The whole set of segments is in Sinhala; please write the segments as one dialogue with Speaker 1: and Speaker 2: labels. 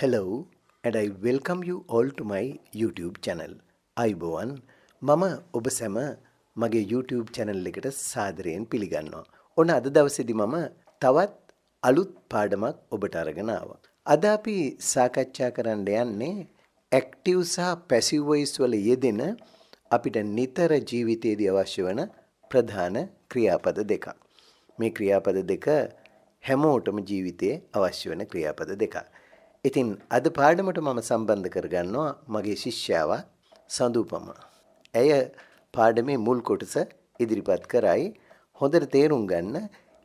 Speaker 1: Hello, and I welcome you all to my YouTube channel. අයිබෝවන් මම ඔබ සැම මගේ YouTube channel එකට සාදරයෙන් පිළිගන්නවා. ඔන්න අද දවසේදී මම තවත් අලුත් පාඩමක් ඔබට අරගෙන ආවා. අද අපි සාකච්ඡා කරන්න යන්නේ active සහ passive voice වල යෙදෙන අපිට නිතර ජීවිතයේදී අවශ්‍ය වන ප්‍රධාන ක්‍රියාපද දෙකක්. මේ ක්‍රියාපද දෙක හැමෝටම ජීවිතයේ අවශ්‍ය වෙන ක්‍රියාපද දෙකක්. ඉතින් අද පාඩමට මම සම්බන්ධ කරගන්නවා මගේ ශිෂ්‍යාව සඳුපම. ඇය පාඩමේ මුල් කොටස ඉදිරිපත් කරයි. හොඳට තේරුම් ගන්න.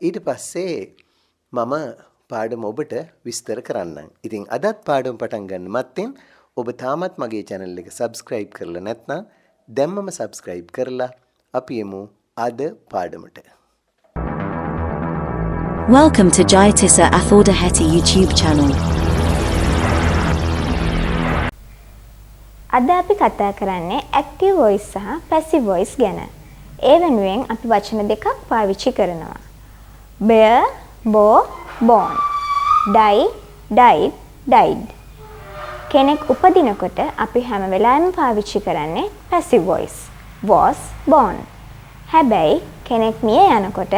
Speaker 1: ඊට පස්සේ මම පාඩම ඔබට විස්තර කරන්නම්. ඉතින් අදත් පාඩම පටන් ගන්න මත්තෙන් ඔබ තාමත් මගේ channel එක subscribe කරලා නැත්නම් දැම්මම subscribe කරලා අපි යමු අද පාඩමට.
Speaker 2: Welcome to Jayatissa Athodaheti YouTube channel.
Speaker 3: අද අපි කතා කරන්නේ active voice සහ passive voice ගැන. ඒ වෙනුවෙන් අපි වචන දෙකක් පාවිච්චි කරනවා. bear, bore, born. die, died, died. කෙනෙක් උපදිනකොට අපි හැම වෙලාවෙම පාවිච්චි කරන්නේ passive voice. was born. හැබැයි කෙනෙක් මිය යනකොට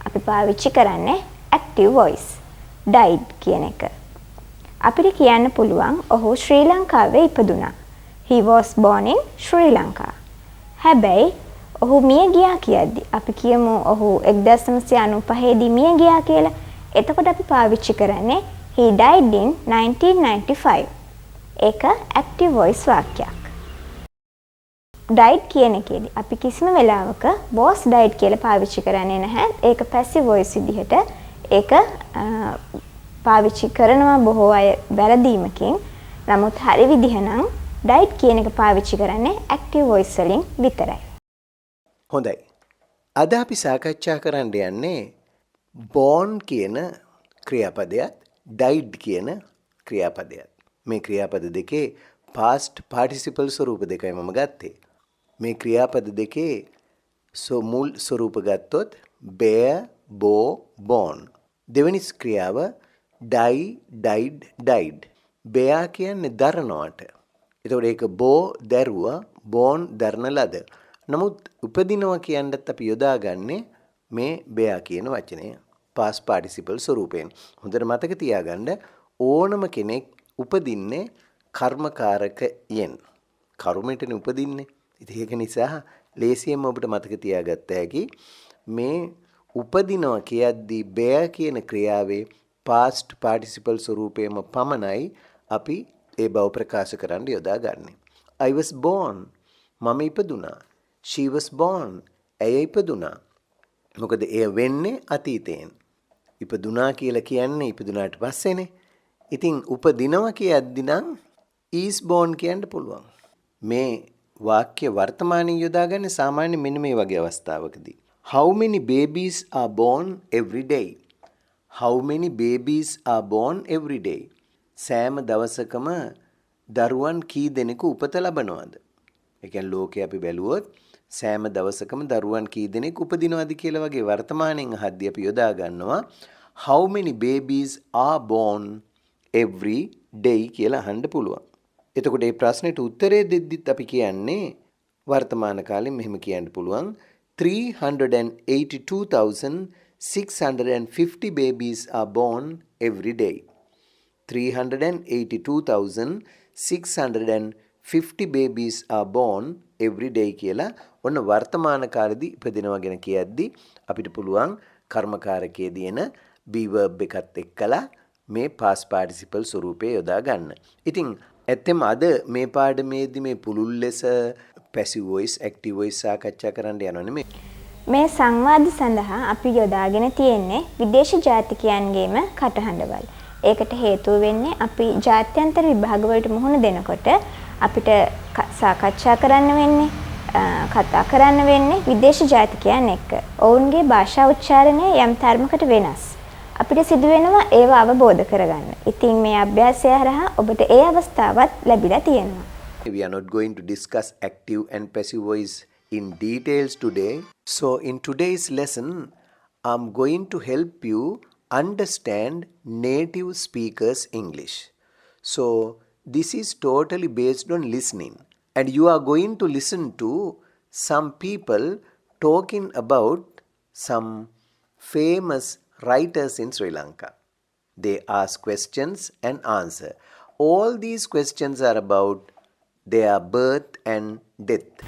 Speaker 3: අපි පාවිච්චි කරන්නේ active voice. died කියන එක. අපිට කියන්න පුළුවන් ඔහු ශ්‍රී ලංකාවේ ඉපදුනා. He was born in Sri Lanka. හැබැයි ඔහු මිය ගියා කියද්දි අපි කියමු ඔහු 1995 දී මිය ගියා කියලා. එතකොට අපි පාවිච්චි කරන්නේ he died in 1995. ඒක active voice වාක්‍යයක්. died කියන එකේදී අපි කිසිම වෙලාවක was died කියලා පාවිච්චි කරන්නේ නැහැ. ඒක passive voice විදිහට ඒක පාවිච්චි කරනවා බොහෝ අය වැරදීමකින්. නමුත් හරි විදිහ නම් died කියන එක පාවිච්චි කරන්නේ active voice වලින් විතරයි.
Speaker 1: හොඳයි. අද අපි සාකච්ඡා කරන්න යන්නේ born කියන ක්‍රියාපදයත් died කියන ක්‍රියාපදයත්. මේ ක්‍රියාපද දෙකේ past participle ස්වරූප දෙකයි මම ගත්තේ. මේ ක්‍රියාපද දෙකේ මුල් ස්වරූප ගත්තොත් bear, bore, born. දෙවෙනි ක්‍රියාව die, died, died. bear කියන්නේ දරනවට. එතකොට ඒක බෝ දැරුවා born දරන ලද. නමුත් උපදිනවා කියන්නත් අපි යොදාගන්නේ මේ bear කියන වචනය past participle ස්වරූපයෙන්. හොඳට මතක තියාගන්න ඕනම කෙනෙක් උපදින්නේ කර්මකාරකයෙන්. කර්මයටනේ උපදින්නේ. ඉතින් ඒක නිසා ලේසියෙන්ම ඔබට මතක තියාගත්ත හැකි මේ උපදිනවා කියද්දී bear කියන ක්‍රියාවේ past participle ස්වරූපයම පමණයි අපි ඒ බව ප්‍රකාශ කරන්න යොදාගන්නේ. I was born. මම ඉපදුනා. She was born. ඇය ඉපදුනා. මොකද එය වෙන්නේ අතීතයෙන්. ඉපදුනා කියලා කියන්නේ ඉපදුනාට පස්සේනේ. ඉතින් උපදිනවා කියද්දි නම් is born කියන්න පුළුවන්. මේ වාක්‍ය වර්තමානයේ යොදාගන්නේ සාමාන්‍ය මෙන්න මේ වගේ අවස්ථාවකදී. How many babies are born every day? How many babies are born every day? සෑම දවසකම දරුවන් කී දෙනෙකු උපත ලබනවද? ඒ කියන්නේ ලෝකේ අපි බැලුවොත් සෑම දවසකම දරුවන් කී දෙනෙක් උපදිනවද කියලා වගේ වර්තමානයෙන් අහද්දී අපි යොදා ගන්නවා how many babies are born every day කියලා අහන්න පුළුවන්. එතකොට මේ ප්‍රශ්නෙට උත්තරේ දෙද්දිත් අපි කියන්නේ වර්තමාන කාලේ මෙහෙම කියන්න පුළුවන් 382,650 babies are born every day. 382,650 babies are born every day කියලා ඔන්න වර්තමාන කාලෙදී ඉපදිනවා ගැන කියද්දි අපිට පුළුවන් කර්මකාරකයේ දින be verb එකත් එක්කලා මේ past participle ස්වරූපේ යොදා ගන්න. ඉතින් ඇත්තෙම අද මේ පාඩමේදී මේ පුළුල් ලෙස passive voice active voice සාකච්ඡා කරන්න යනවා නෙමෙයි.
Speaker 3: මේ සංවාද සඳහා අපි යොදාගෙන තියෙන්නේ විදේශ ජාතිකයන්ගේම කටහඬවල්. ඒකට හේතුව වෙන්නේ අපි ජාත්‍යන්තර විභාග වලට මුහුණ දෙනකොට අපිට සාකච්ඡා කරන්න වෙන්නේ කතා කරන්න වෙන්නේ විදේශ ජාතිකයන් එක්ක. ඔවුන්ගේ භාෂා උච්චාරණය යම් තරමකට වෙනස්. අපිට සිදු වෙනවා ඒව අවබෝධ කරගන්න. ඉතින් මේ අභ්‍යාසය හරහා ඔබට ඒ අවස්ථාවත් ලැබිලා තියෙනවා.
Speaker 1: We are not going to discuss active and passive voice in details today. So in today's lesson, I'm going to help you understand native speakers English. So this is totally based on listening. And you are going to listen to some people talking about some famous writers in Sri Lanka. They ask questions and answer. All these questions are about their birth and death.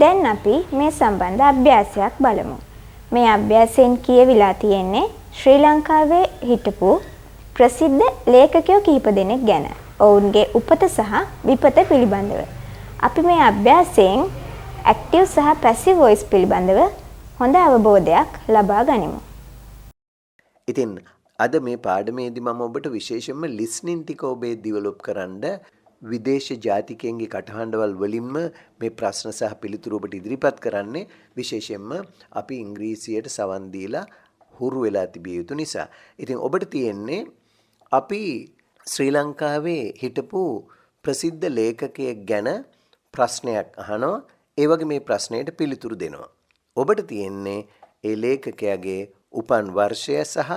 Speaker 3: දැන් අපි මේ සම්බන්ධ අභ්‍යාසයක් බලමු. මේ අභ්‍යාසයෙන් කියවිලා තියෙන්නේ ශ්‍රී ලංකාවේ හිටපු ප්‍රසිද්ධ ලේඛකයෝ කිහිප දෙනෙක් ගැන. ඔවුන්ගේ උපත සහ විපත පිළිබඳව. අපි මේ අභ්‍යාසයෙන් ඇක්ටිව් සහ පැසිව් වොයිස් පිළිබඳව හොඳ අවබෝධයක් ලබා ගනිමු.
Speaker 1: ඉතින් අද මේ පාඩමේදී මම ඔබට විශේෂයෙන්ම listening ටික ඔබේ develop කරන්න විදේශ ජාතිකයන්ගේ කටහඬවල් වලින්ම මේ ප්‍රශ්න සහ පිළිතුරු ඔබට ඉදිරිපත් කරන්නේ විශේෂයෙන්ම අපි ඉංග්‍රීසියට සවන් දීලා හුරු වෙලා තිබිය යුතු නිසා. ඉතින් ඔබට තියෙන්නේ අපි ශ්‍රී ලංකාවේ හිටපු ප්‍රසිද්ධ ලේඛකයෙක් ගැන ප්‍රශ්නයක් අහනවා. ඒ වගේ මේ ප්‍රශ්නයට පිළිතුරු දෙනවා. ඔබට තියෙන්නේ ඒ ලේඛකයාගේ උපන් වර්ෂය සහ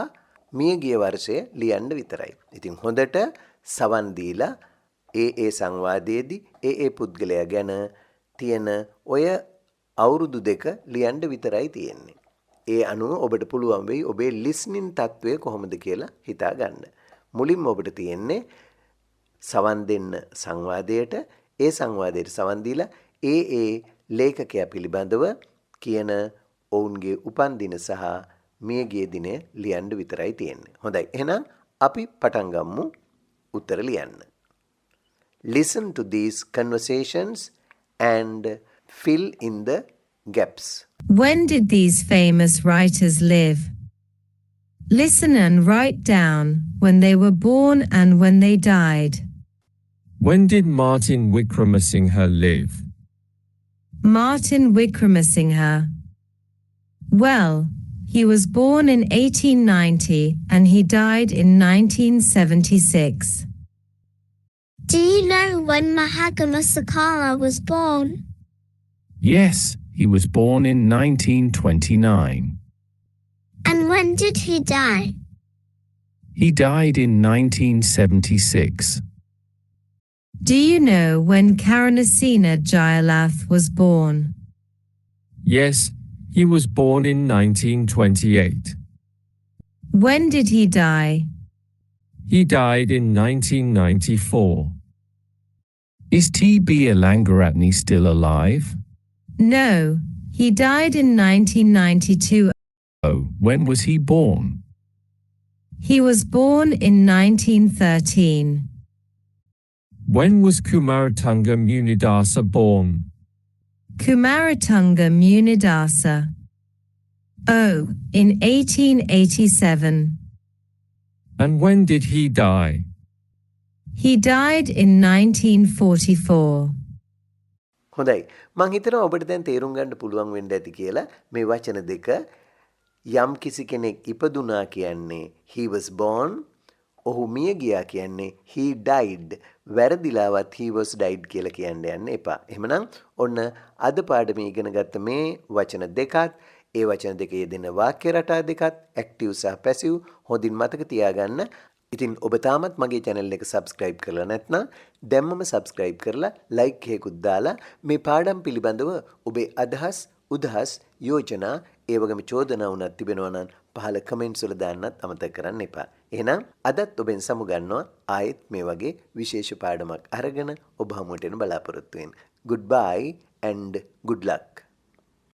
Speaker 1: මියගිය වර්ෂය ලියන්න විතරයි. ඉතින් හොඳට සවන් දීලා ඒ සංවාදයේදී ඒ පුද්ගලයා ගැන තියෙන ඔය අවුරුදු දෙක ලියන්න විතරයි තියෙන්නේ. ඒ අනුව ඔබට පුළුවන් වෙයි ඔබේ listening තත්වය කොහොමද කියලා හිතා ගන්න. මුලින්ම ඔබට තියෙන්නේ සවන් දෙන්න සංවාදයට, ඒ සංවාදයට සවන් දීලා ඒ ලේඛකයා පිළිබඳව කියන ඔවුන්ගේ උපන් දින සහ මියගිය දිනය ලියන්න විතරයි තියෙන්නේ. හොඳයි. එහෙනම් අපි පටන් ගමු උත්තර ලියන්න. Listen to these conversations and fill in the gaps.
Speaker 4: When did these famous writers live? Listen and write down when they were born and when they died.
Speaker 5: When did Martin Wickramasinghe live?
Speaker 4: Martin Wickramasinghe. Well, he was born in 1890 and he died in 1976.
Speaker 6: Do you know when Mhagama Sekera was born?
Speaker 5: Yes, he was born in 1929.
Speaker 6: And when did he die?
Speaker 5: He died in 1976.
Speaker 4: Do you know when Karanasena Jayalath was born?
Speaker 5: Yes, he was born in 1928.
Speaker 4: When did he die?
Speaker 5: He died in 1994. Is T.B. Alangaratne still alive?
Speaker 4: No, he died in 1992.
Speaker 5: Oh, when was he born?
Speaker 4: He was born in 1913.
Speaker 5: When was Kumaratunga Munidasa born?
Speaker 4: Kumaratunga Munidasa. Oh, in 1887.
Speaker 5: And when did he die?
Speaker 4: He died in 1944.
Speaker 1: හොඳයි. මං හිතනවා ඔබට දැන් තේරුම් ගන්න පුළුවන් වෙන්න ඇති කියලා මේ වචන දෙක. යම් කිසි කෙනෙක් ඉපදුනා කියන්නේ he was born, ඔහු මිය ගියා කියන්නේ he died. වැරදිලාවත් he was died කියලා කියන්න යන්න එපා. එහෙමනම් ඔන්න අද පාඩමේ ඉගෙන ගත්ත මේ වචන දෙකත් ඒ වචන දෙක යෙදෙන වාක්‍ය රටා දෙකත් ඇක්ටිව් සහ පැසිව් හොඳින් මතක තියාගන්න. ඉතින් ඔබ තාමත් මගේ channel එක subscribe කරලා නැත්නම් දැම්මම subscribe කරලා like එකකුත් දාලා මේ පාඩම් පිළිබඳව ඔබේ අදහස්, උදහස්, යෝජනා ඒ වගේම චෝදනා වුණත් තිබෙනවා නම් පහළ comments වල දාන්නත් අමතක කරන්න එපා. එහෙනම් අදත් ඔබෙන් සමුගන්නවා ආයෙත් මේ වගේ විශේෂ පාඩමක් අරගෙන ඔබ හමුවට එන බලාපොරොත්තු වෙන්න. Goodbye and good luck.